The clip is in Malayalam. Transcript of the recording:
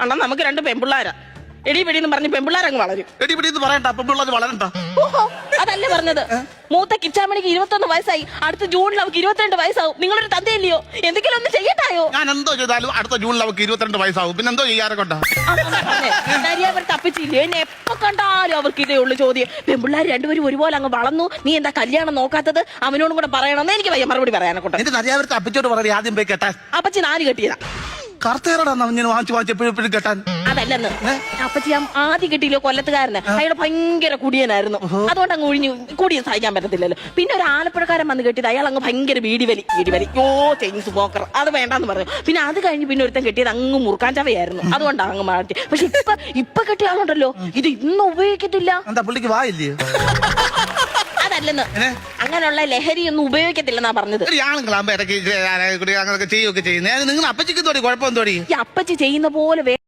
അണ്ണാ നമുക്ക് രണ്ട് പെമ്പിള്ളാരാ. എടി പിടിന്ന് പറഞ്ഞ് പെമ്പിള്ളാരങ്ങ് വളരും. എടി പിടിന്ന് പറയണ്ട, പെമ്പിള്ളാര് വളരണ്ട. ഓഹോ, അതല്ലേ പറഞ്ഞത്. മൂത്ത കിച്ചാമണിക്ക് 21 വയസ്സായി. അടുത്ത ജൂണിൽ അവർക്ക് 22 വയസ്സാവും. നിങ്ങളൊരു തന്തയില്ലയോ? എന്തെങ്കിലും ഒന്ന് ചെയ്യട്ടായോ? ഞാൻ എന്തോ ചെയ്താലും അടുത്ത ജൂണിൽ അവർക്ക് 22 വയസ്സാവും. പിന്നെ എന്തോ ചെയ്യാറെ കൊണ്ടാ? നരിയാവർ തപ്പിച്ചില്ലേ? എന്നെ എപ്പോ കണ്ടാലും അവർക്ക് ഇതേ ഉള്ളു ചോദ്യം. പെമ്പിള്ളാർ രണ്ടുപേരും ഒരുപോലെ അങ്ങ് വളർന്നു. നീ എന്താ കല്യാണം നോക്കാത്തത്? അവനോടും കൂടെ പറയണമെന്ന് എനിക്ക് വയ്യ മറുപടി പറയാനെ കൊണ്ട്. എന്റെ നരിയാവരത്തെ അപ്പച്ചോട് പറയണേ ആദ്യം പോയി കെട്ടാൻ. അപ്പച്ചി 4 കെട്ടിയതാ. കറുത്തേറാണ് ഞാൻ വാങ്ങിച്ച് എപ്പോഴും കെട്ടാൻ. അതല്ലെന്ന് അപ്പച്ചി ആദ്യം കിട്ടിയില്ലോ കൊല്ലത്തുകാരന്. അയാള് ഭയങ്കര കുടിയനായിരുന്നു. അതുകൊണ്ട് അങ്ങ് ഒഴിഞ്ഞു കുടിയും സഹിക്കാൻ പറ്റത്തില്ലല്ലോ. പിന്നെ ഒരു ആലപ്പുഴക്കാരൻ വന്ന് കെട്ടിയത് അയാൾ അങ്ങ് ഭയങ്കര വീടിവലി ചെയിൻ സ്മോക്കർ. അത് വേണ്ടാന്ന് പറഞ്ഞു. പിന്നെ അത് കഴിഞ്ഞ് പിന്നെ ഒരുത്തൻ കെട്ടിയത് അങ്ങ് മുറുക്കാൻ ചവയായിരുന്നു. അതുകൊണ്ടാണ് അങ്ങ് മാറ്റി. പക്ഷെ ഇപ്പൊ കെട്ടിയ ആളുണ്ടല്ലോ, ഇത് ഇന്നും ഉപയോഗിക്കത്തില്ല. എന്താ പുള്ളിക്ക് വായില്ലേ? അതല്ലെന്ന് അങ്ങനെയുള്ള ലഹരി ഒന്നും ഉപയോഗിക്കത്തില്ലെന്നാ പറഞ്ഞത്. ആണുങ്ങളാകുമ്പോ ഇടയ്ക്ക് അങ്ങനെയൊക്കെ ചെയ്യുകയൊക്കെ ചെയ്യുന്നത്. നിങ്ങൾ അപ്പച്ചിക്ക് തോടി കുഴപ്പം തോടി. ഈ അപ്പച്ചി ചെയ്യുന്ന പോലെ